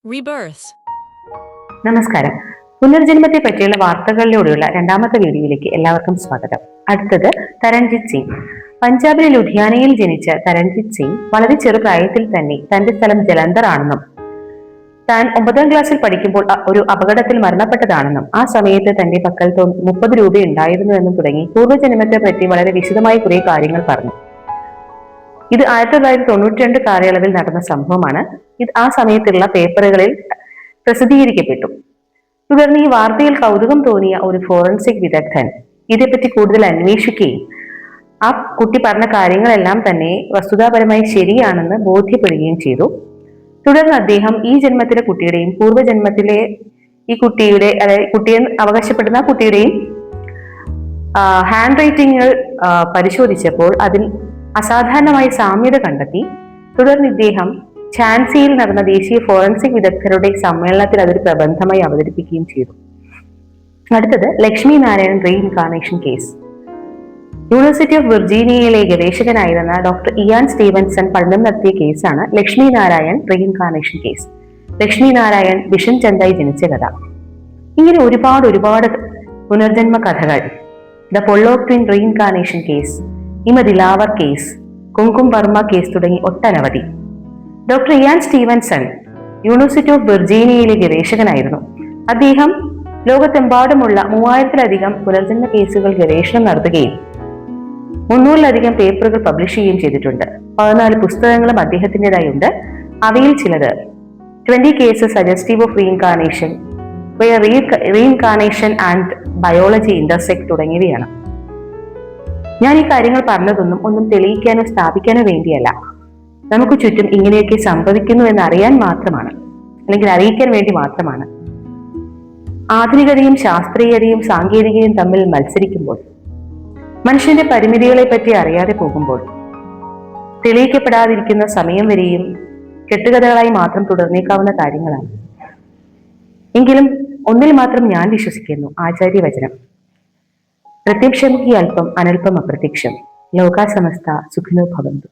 Rebirth. നമസ്കാരം. പുനർജന്മത്തെ പറ്റിയുള്ള വാർത്തകളിലൂടെയുള്ള രണ്ടാമത്തെ വീഡിയോയിലേക്ക് എല്ലാവർക്കും സ്വാഗതം. അടുത്തത് തരൺജിത് സിംഗ്. പഞ്ചാബിലെ ലുധിയാനയിൽ ജനിച്ച തരൺജിത് സിംഗ് വളരെ ചെറുപ്രായത്തിൽ തന്നെ തന്റെ സ്ഥലം ജലന്ധർ ആണെന്നും താൻ 9ാം ക്ലാസ്സിൽ പഠിക്കുമ്പോൾ ഒരു അപകടത്തിൽ മരണപ്പെട്ടതാണെന്നും ആ സമയത്ത് തന്റെ പക്കൽ 30 രൂപ ഉണ്ടായിരുന്നുവെന്നും തുടങ്ങി പൂർവ്വജന്മത്തെ പറ്റി വളരെ വിശദമായി കുറെ കാര്യങ്ങൾ പറഞ്ഞു. ഇത് 1992 കാലയളവിൽ നടന്ന സംഭവമാണ്. ഇത് ആ സമയത്തുള്ള പേപ്പറുകളിൽ പ്രസിദ്ധീകരിക്കപ്പെട്ടു. തുടർന്ന് ഈ വാർത്തയിൽ കൗതുകം തോന്നിയ ഒരു ഫോറൻസിക് വിദഗ്ധൻ ഇതേപ്പറ്റി കൂടുതൽ അന്വേഷിക്കുകയും ആ കുട്ടി പറഞ്ഞ കാര്യങ്ങളെല്ലാം തന്നെ വസ്തുതാപരമായി ശരിയാണെന്ന് ബോധ്യപ്പെടുകയും ചെയ്തു. തുടർന്ന് അദ്ദേഹം ഈ ജന്മത്തിലെ കുട്ടിയുടെയും പൂർവ്വജന്മത്തിലെ ഈ കുട്ടിയുടെ, അതായത് കുട്ടിയെ അവകാശപ്പെടുന്ന കുട്ടിയുടെയും ഹാൻഡ് റൈറ്റിങ്ങുകൾ പരിശോധിച്ചപ്പോൾ അതിൽ അസാധാരണമായ സാമ്യത കണ്ടെത്തി. തുടർന്ന് ഇദ്ദേഹം ഝാൻസിയിൽ നടന്ന ദേശീയ ഫോറൻസിക് വിദഗ്ധരുടെ സമ്മേളനത്തിൽ അതൊരു പ്രബന്ധമായി അവതരിപ്പിക്കുകയും ചെയ്തു. അടുത്തത് Lakshmi Narayan reincarnation case. University of വിർജീനിയയിലെ ഗവേഷകനായിരുന്ന ഡോക്ടർ ഇയാൻ സ്റ്റീവൻസൺ പഠനം നടത്തിയ കേസാണ് ലക്ഷ്മി നാരായൺ റീഇൻകാർണേഷൻ കേസ്. ലക്ഷ്മി നാരായൺ ബിഷൻ ചന്ദായി ജനിച്ച കഥ. ഇങ്ങനെ ഒരുപാട് പുനർജന്മ കഥകൾ, the Pollock twin reincarnation case, Imad Elawar case, Kumkum Varma case തുടങ്ങി ഒട്ടനവധി. Doctor Ian Stevenson university of വിർജീനിയയിലെ ഗവേഷകനായിരുന്നു. അദ്ദേഹം ലോകത്തെമ്പാടുമുള്ള 3000-ലധികം പുനർജന്മ കേസുകൾ ഗവേഷണം നടത്തുകയും 300-ലധികം പേപ്പറുകൾ പബ്ലിഷ് ചെയ്യുകയും ചെയ്തിട്ടുണ്ട്. 14 പുസ്തകങ്ങളും അദ്ദേഹത്തിൻ്റെതായി ഉണ്ട്. അവയിൽ ചിലത് 20 cases suggestive of reincarnation, where reincarnation and biology intersect തുടങ്ങിയവയാണ്. ഞാൻ ഈ കാര്യങ്ങൾ പറഞ്ഞതൊന്നും ഒന്നും തെളിയിക്കാനോ സ്ഥാപിക്കാനോ വേണ്ടിയല്ല. നമുക്ക് ചുറ്റും ഇങ്ങനെയൊക്കെ സംഭവിക്കുന്നു എന്ന് അറിയാൻ മാത്രമാണ്, അല്ലെങ്കിൽ അറിയിക്കാൻ വേണ്ടി മാത്രമാണ്. ആധുനികതയും ശാസ്ത്രീയതയും സാങ്കേതികതയും തമ്മിൽ മത്സരിക്കുമ്പോൾ, മനുഷ്യന്റെ പരിമിതികളെ പറ്റി അറിയാതെ പോകുമ്പോൾ, തെളിയിക്കപ്പെടാതിരിക്കുന്ന സമയം വരെയും കെട്ടുകഥകളായി മാത്രം തുടർന്നേക്കാവുന്ന കാര്യങ്ങളാണ്. എങ്കിലും ഒന്നിൽ മാത്രം ഞാൻ വിശ്വസിക്കുന്നു, ആചാര്യവചനം. പ്രത്യക്ഷം ഹി അല്പം അനൽപം അപ്രത്യക്ഷം, ലോകാ സമസ്ത സുഖിനോ ഭവന്തു.